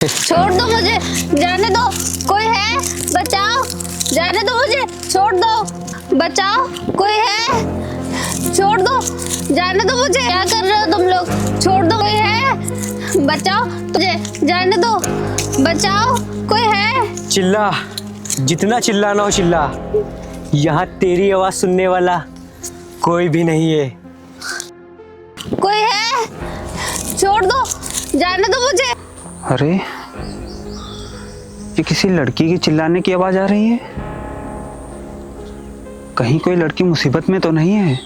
छोड़ दो मुझे, जाने दो, कोई है बचाओ, जाने दो मुझे, छोड़ दो, बचाओ, कोई है, छोड़ दो, जाने दो मुझे, क्या कर रहे हो तुम लोग, छोड़ दो, कोई है, बचाओ, मुझे जाने दो, बचाओ, कोई है। चिल्ला, जितना चिल्लाना हो चिल्ला, यहाँ तेरी आवाज सुनने वाला कोई भी नहीं है। कोई है, छोड़ दो, जाने दो मुझे। अरे ये किसी लड़की की चिल्लाने की आवाज आ रही है। कहीं कोई लड़की मुसीबत में तो नहीं है।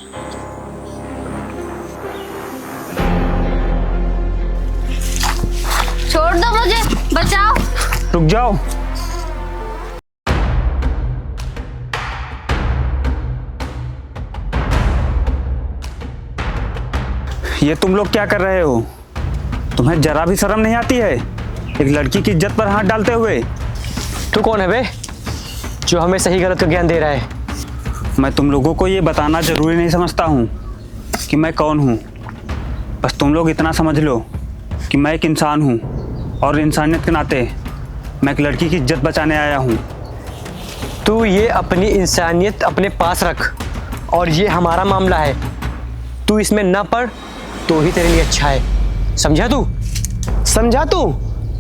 छोड़ दो मुझे, बचाओ। रुक जाओ। ये तुम लोग क्या कर रहे हो? तुम्हें जरा भी शर्म नहीं आती है एक लड़की की इज्जत पर हाथ डालते हुए? तू कौन है बे जो हमें सही गलत का ज्ञान दे रहा है? मैं तुम लोगों को ये बताना जरूरी नहीं समझता हूँ कि मैं कौन हूँ। बस तुम लोग इतना समझ लो कि मैं एक इंसान हूँ और इंसानियत के नाते मैं एक लड़की की इज्जत बचाने आया हूँ। तू ये अपनी इंसानियत अपने पास रख और ये हमारा मामला है। तू इसमें ना पड़ तो ही तेरे लिए अच्छा है, समझा तू? समझा तू?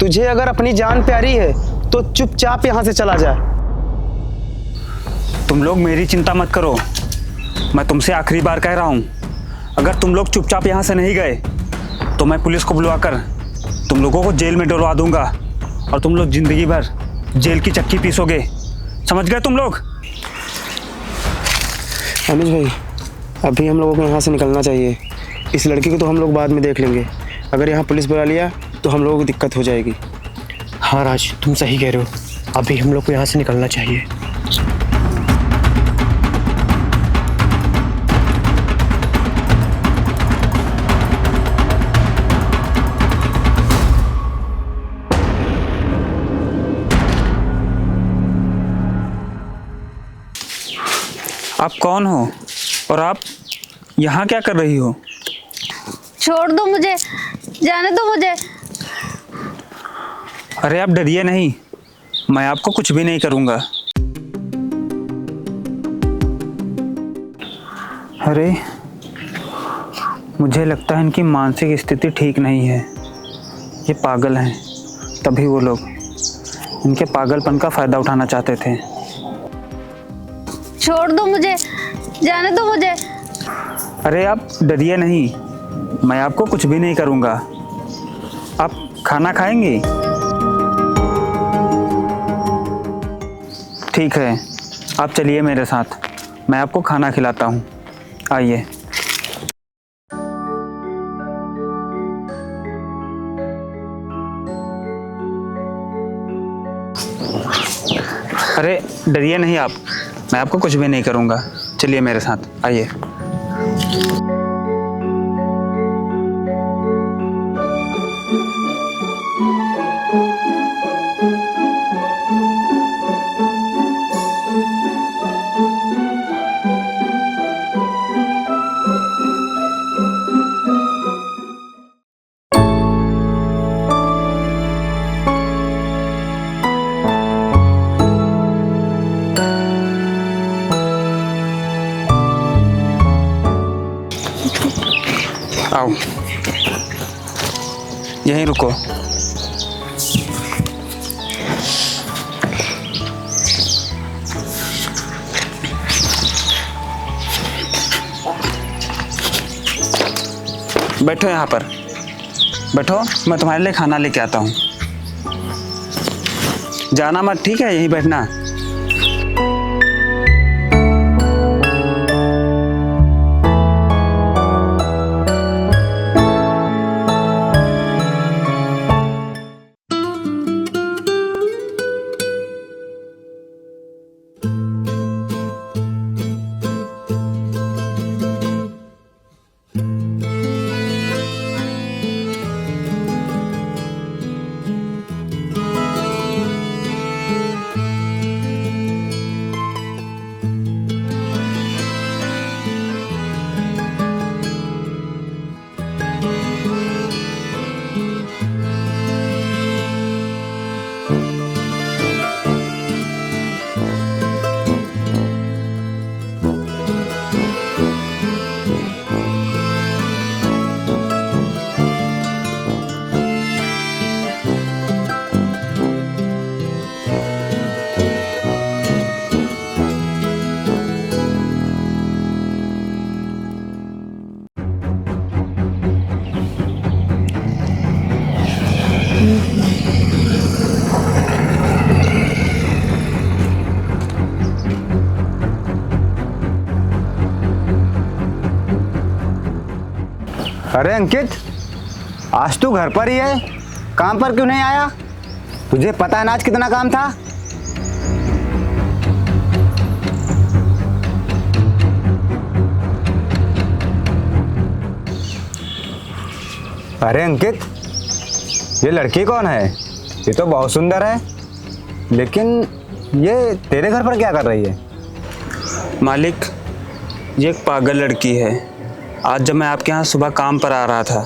तुझे अगर अपनी जान प्यारी है तो चुपचाप यहाँ से चला जा। तुम लोग मेरी चिंता मत करो, मैं तुमसे आखिरी बार कह रहा हूँ, अगर तुम लोग चुपचाप यहाँ से नहीं गए तो मैं पुलिस को बुलवाकर तुम लोगों को जेल में डलवा दूंगा और तुम लोग जिंदगी भर जेल की चक्की पीसोगे। समझ गए तुम लोग? अनुज भाई, अभी हम लोगों को यहाँ से निकलना चाहिए। इस लड़की को तो हम लोग बाद में देख लेंगे। अगर यहाँ पुलिस बुला लिया तो हम लोगों को दिक्कत हो जाएगी। हाँ राज, तुम सही कह रहे हो, अभी हम लोग को यहाँ से निकलना चाहिए। आप कौन हो और आप यहाँ क्या कर रही हो? छोड़ दो मुझे, जाने दो मुझे। अरे आप डरिए नहीं, मैं आपको कुछ भी नहीं करूँगा। अरे मुझे लगता है इनकी मानसिक स्थिति ठीक नहीं है, ये पागल हैं, तभी वो लोग इनके पागलपन का फ़ायदा उठाना चाहते थे। छोड़ दो मुझे, जाने दो मुझे। अरे आप डरिए नहीं, मैं आपको कुछ भी नहीं करूँगा। आप खाना खाएंगी? ठीक है, आप चलिए मेरे साथ, मैं आपको खाना खिलाता हूँ, आइए। अरे डरिए नहीं आप, मैं आपको कुछ भी नहीं करूँगा, चलिए मेरे साथ, आइए। आओ, यहीं रुको। बैठो यहाँ पर, बैठो, मैं तुम्हारे लिए खाना लेके आता हूँ। जाना मत, ठीक है? यहीं बैठना। अरे अंकित, आज तू घर पर ही है, काम पर क्यों नहीं आया? तुझे पता है ना आज कितना काम था? अरे अंकित, ये लड़की कौन है? ये तो बहुत सुंदर है, लेकिन ये तेरे घर पर क्या कर रही है? मालिक, ये एक पागल लड़की है। आज जब मैं आपके यहाँ सुबह काम पर आ रहा था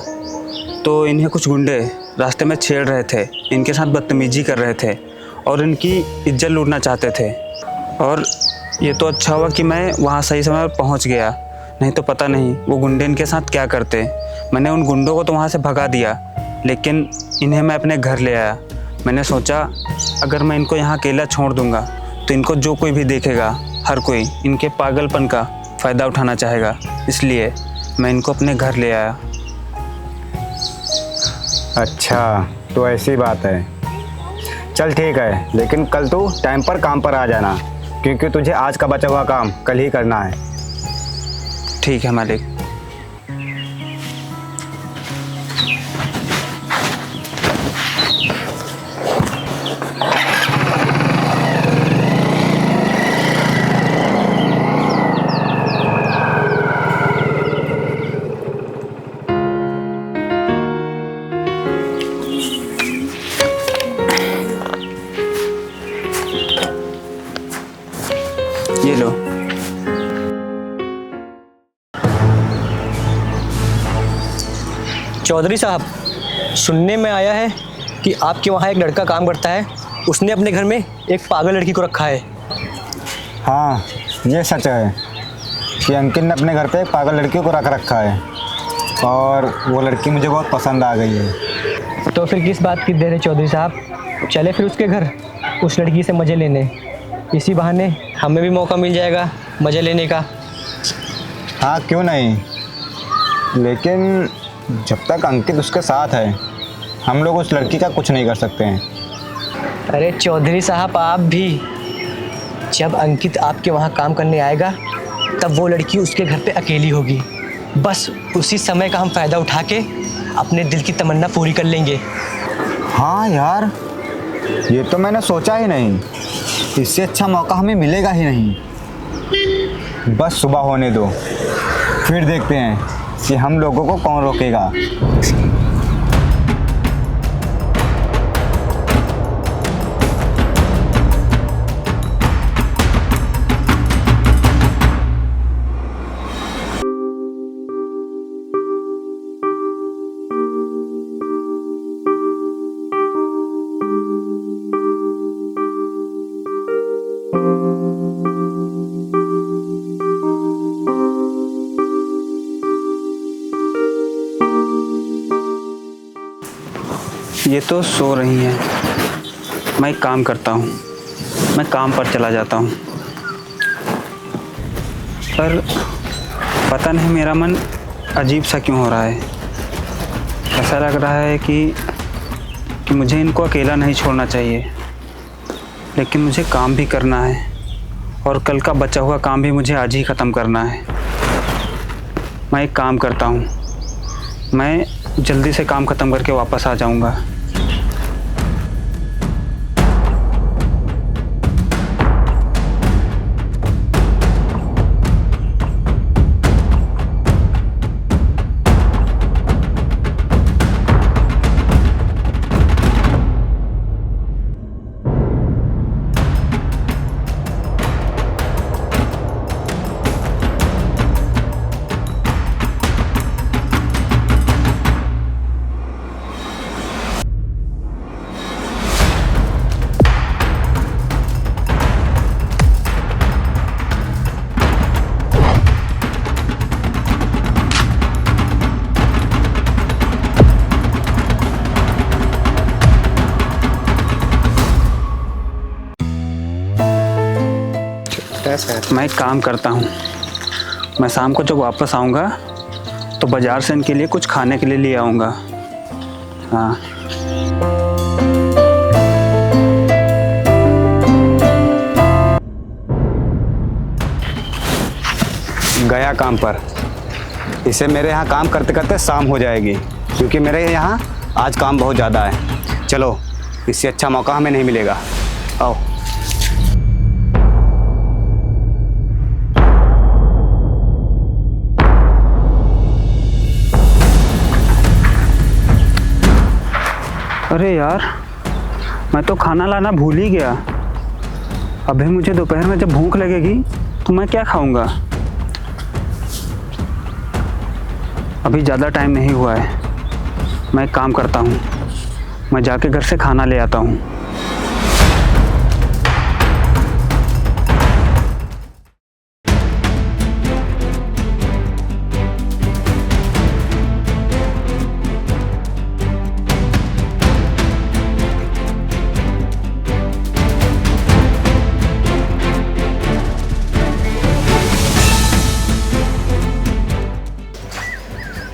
तो इन्हें कुछ गुंडे रास्ते में छेड़ रहे थे, इनके साथ बदतमीजी कर रहे थे और इनकी इज्जत लूटना चाहते थे। और ये तो अच्छा हुआ कि मैं वहाँ सही समय पर पहुँच गया, नहीं तो पता नहीं वो गुंडे इनके साथ क्या करते। मैंने उन गुंडों को तो वहाँ से भगा दिया, लेकिन इन्हें मैं अपने घर ले आया। मैंने सोचा अगर मैं इनको यहाँ अकेला छोड़ दूँगा तो इनको जो कोई भी देखेगा, हर कोई इनके पागलपन का फ़ायदा उठाना चाहेगा, इसलिए मैं इनको अपने घर ले आया। अच्छा, तो ऐसी बात है। चल ठीक है, लेकिन कल तू टाइम पर काम पर आ जाना, क्योंकि तुझे आज का बचा हुआ काम कल ही करना है। ठीक है मालिक। ये लो। चौधरी साहब, सुनने में आया है कि आपके वहाँ एक लड़का काम करता है, उसने अपने घर में एक पागल लड़की को रखा है। हाँ, ये सच है कि अंकित ने अपने घर पे एक पागल लड़की को रख रखा है और वो लड़की मुझे बहुत पसंद आ गई है। तो फिर किस बात की देर है चौधरी साहब, चले फिर उसके घर उस लड़की से मज़े लेने। इसी बहाने हमें भी मौका मिल जाएगा मज़े लेने का। हाँ, क्यों नहीं, लेकिन जब तक अंकित उसके साथ है हम लोग उस लड़की का कुछ नहीं कर सकते हैं। अरे चौधरी साहब, आप भी, जब अंकित आपके वहाँ काम करने आएगा तब वो लड़की उसके घर पे अकेली होगी। बस उसी समय का हम फ़ायदा उठा के अपने दिल की तमन्ना पूरी कर लेंगे। हाँ यार, ये तो मैंने सोचा ही नहीं। इससे अच्छा मौका हमें मिलेगा ही नहीं। बस सुबह होने दो, फिर देखते हैं कि हम लोगों को कौन रोकेगा। ये तो सो रही हैं। मैं एक काम करता हूँ, मैं काम पर चला जाता हूँ। पर पता नहीं मेरा मन अजीब सा क्यों हो रहा है। ऐसा लग रहा है कि मुझे इनको अकेला नहीं छोड़ना चाहिए, लेकिन मुझे काम भी करना है और कल का बचा हुआ काम भी मुझे आज ही ख़त्म करना है। मैं एक काम करता हूँ, मैं जल्दी से काम ख़त्म करके वापस आ जाऊँगा। मैं एक काम करता हूँ, मैं शाम को जब वापस आऊँगा तो बाज़ार से इनके लिए कुछ खाने के लिए ले आऊँगा। हाँ, गया काम पर। इसे मेरे यहाँ काम करते करते शाम हो जाएगी, क्योंकि मेरे यहाँ आज काम बहुत ज़्यादा है। चलो, इससे अच्छा मौका हमें नहीं मिलेगा। आओ। अरे यार, मैं तो खाना लाना भूल ही गया। अभी मुझे दोपहर में जब भूख लगेगी तो मैं क्या खाऊंगा? अभी ज़्यादा टाइम नहीं हुआ है। मैं एक काम करता हूँ, मैं जाके घर से खाना ले आता हूँ।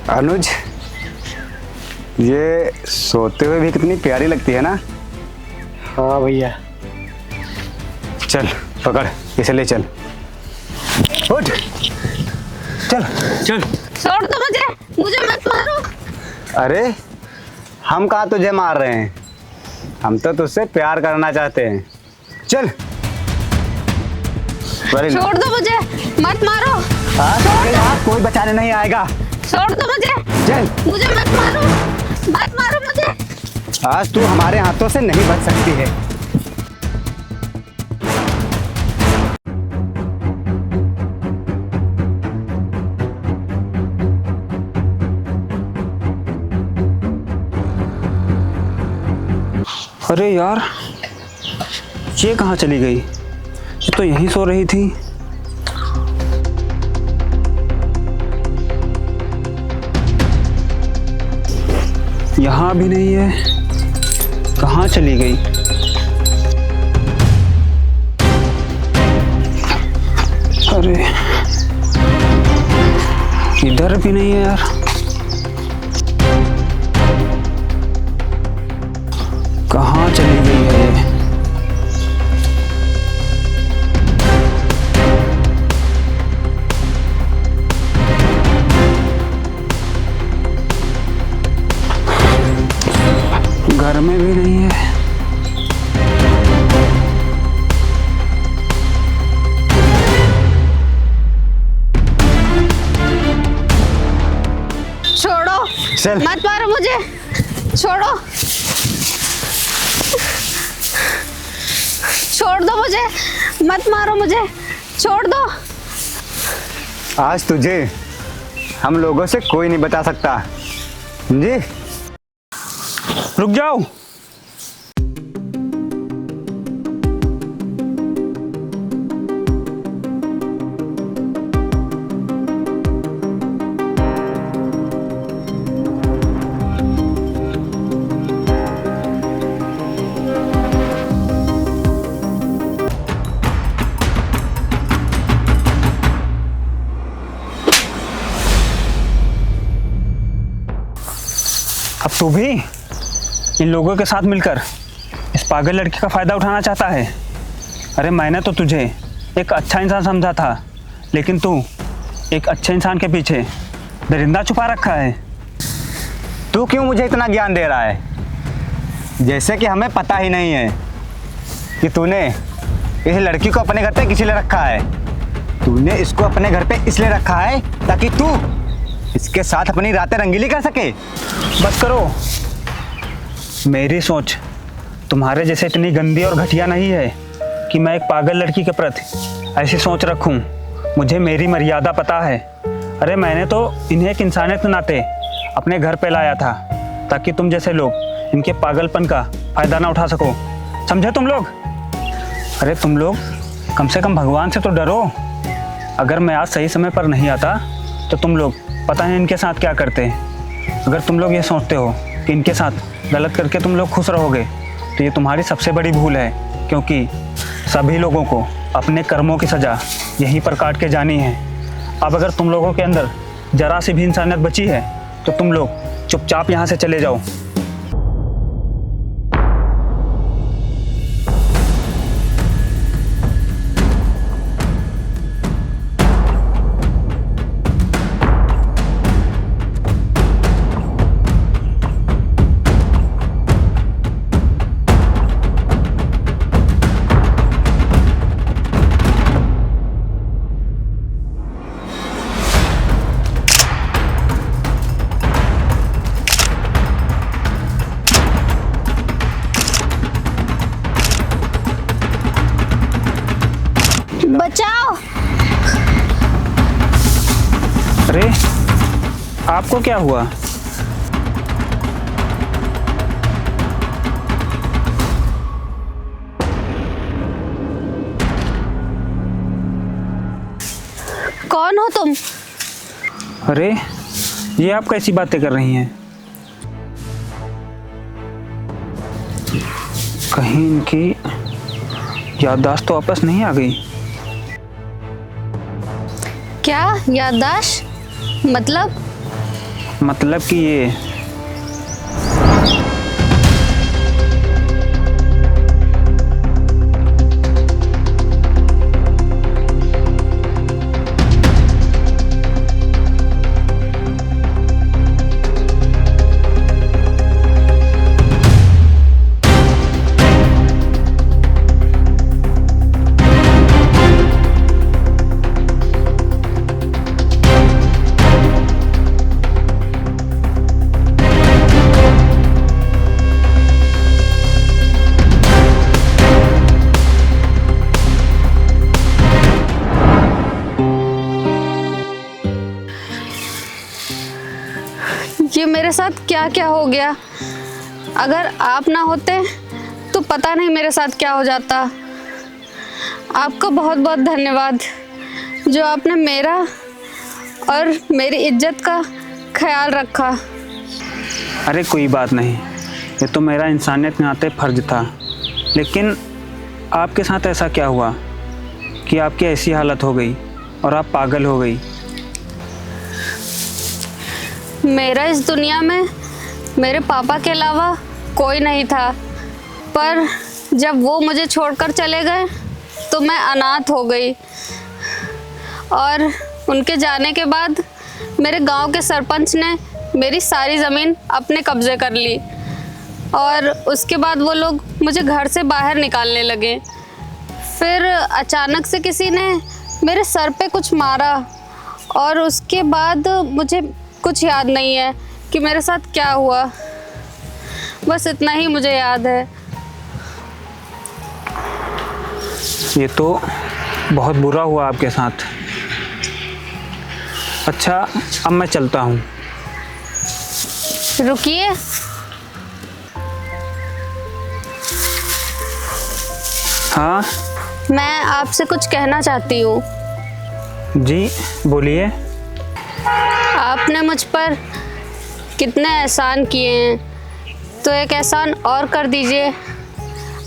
अनुज, ये सोते हुए भी कितनी प्यारी लगती है ना। हाँ भैया। चल पकड़, इसे ले चल। उठ, चल चल। छोड़ दो मुझे मत मारो। अरे हम कहाँ तुझे मार रहे हैं, हम तो तुझसे प्यार करना चाहते हैं। चल। छोड़ दो मुझे, मत मारो। आज यहाँ कोई बचाने नहीं आएगा। छोड़ दो मुझे। चल। मुझे मत मारो मुझे। आज तू हमारे हाथों से नहीं बच सकती है। अरे यार, ये कहाँ चली गई? ये तो यहीं सो रही थी। यहाँ भी नहीं है, कहाँ चली गई? अरे इधर भी नहीं है यार। कहाँ चली गई है ये? घर में भी नहीं है। छोड़ो। चल। मत मारो मुझे, छोड़ो। छोड़ दो मुझे, मत मारो मुझे, छोड़ दो। आज तुझे हम लोगों से कोई नहीं बचा सकता, जी। रुक जाओ। अब तू भी इन लोगों के साथ मिलकर इस पागल लड़की का फ़ायदा उठाना चाहता है। अरे मैंने तो तुझे एक अच्छा इंसान समझा था, लेकिन तू एक अच्छे इंसान के पीछे दरिंदा छुपा रखा है। तू क्यों मुझे इतना ज्ञान दे रहा है, जैसे कि हमें पता ही नहीं है कि तूने इस लड़की को अपने घर पे किस लिए रखा है। तूने इसको अपने घर पे इसलिए रखा है ताकि तू इसके साथ अपनी रातें रंगीली कर सके। बस करो। मेरी सोच तुम्हारे जैसे इतनी गंदी और घटिया नहीं है कि मैं एक पागल लड़की के प्रति ऐसी सोच रखूं। मुझे मेरी मर्यादा पता है। अरे मैंने तो इन्हें एक इंसानियत के नाते अपने घर पे लाया था ताकि तुम जैसे लोग इनके पागलपन का फ़ायदा ना उठा सको। समझे तुम लोग? अरे तुम लोग कम से कम भगवान से तो डरो। अगर मैं आज सही समय पर नहीं आता तो तुम लोग पता नहीं इनके साथ क्या करते। अगर तुम लोग ये सोचते हो कि इनके साथ गलत करके तुम लोग खुश रहोगे तो ये तुम्हारी सबसे बड़ी भूल है, क्योंकि सभी लोगों को अपने कर्मों की सज़ा यहीं पर काट के जानी है। अब अगर तुम लोगों के अंदर जरा सी भी इंसानियत बची है तो तुम लोग चुपचाप यहाँ से चले जाओ। बचाओ। अरे आपको क्या हुआ? कौन हो तुम? अरे ये आप कैसी बातें कर रही हैं? कहीं इनकी याददाश्त तो वापस नहीं आ गई? क्या याददाश्त? मतलब कि ये ये मेरे साथ क्या क्या हो गया। अगर आप ना होते तो पता नहीं मेरे साथ क्या हो जाता। आपका बहुत बहुत धन्यवाद जो आपने मेरा और मेरी इज्जत का ख्याल रखा। अरे कोई बात नहीं, ये तो मेरा इंसानियत के नाते फर्ज था। लेकिन आपके साथ ऐसा क्या हुआ कि आपकी ऐसी हालत हो गई और आप पागल हो गई? मेरा इस दुनिया में मेरे पापा के अलावा कोई नहीं था, पर जब वो मुझे छोड़कर चले गए तो मैं अनाथ हो गई। और उनके जाने के बाद मेरे गांव के सरपंच ने मेरी सारी ज़मीन अपने कब्ज़े कर ली और उसके बाद वो लोग मुझे घर से बाहर निकालने लगे। फिर अचानक से किसी ने मेरे सर पे कुछ मारा और उसके बाद मुझे कुछ याद नहीं है कि मेरे साथ क्या हुआ। बस इतना ही मुझे याद है। ये तो बहुत बुरा हुआ आपके साथ। अच्छा, अब मैं चलता हूँ। रुकिए, हाँ मैं आपसे कुछ कहना चाहती हूँ। जी बोलिए। आपने मुझ पर कितने एहसान किए हैं, तो एक एहसान और कर दीजिए।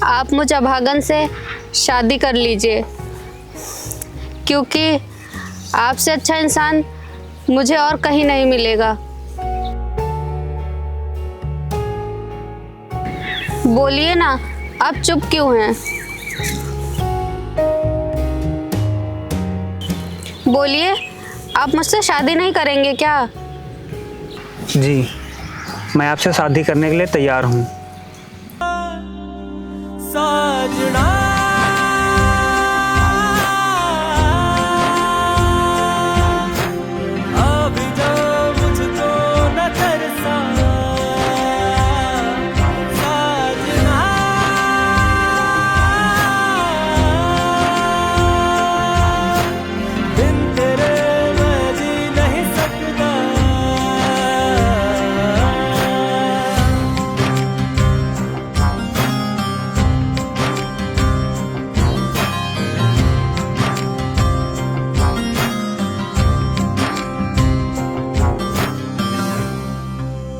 आप मुझ अभागन से शादी कर लीजिए, क्योंकि आपसे अच्छा इंसान मुझे और कहीं नहीं मिलेगा। बोलिए ना, आप चुप क्यों हैं? बोलिए, आप मुझसे शादी नहीं करेंगे क्या? जी, मैं आपसे शादी करने के लिए तैयार हूँ।